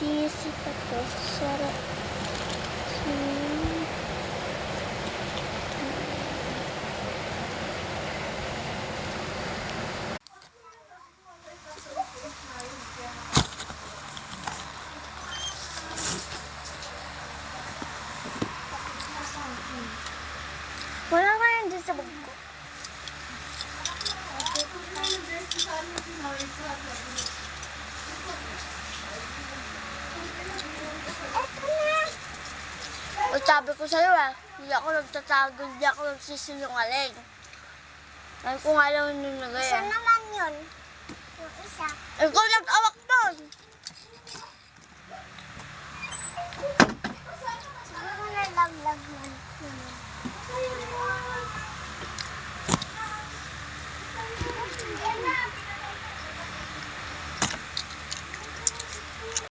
Sisi pa to. Sarap. Wala ka yan dyan sa bag ko. O sabi ko sa'yo hindi ako nagtatago, hindi ako nagsisinungaling. Ay kung alam nyo na gaya. Isa naman yun. Yung isa. Ikaw nag-awak doon.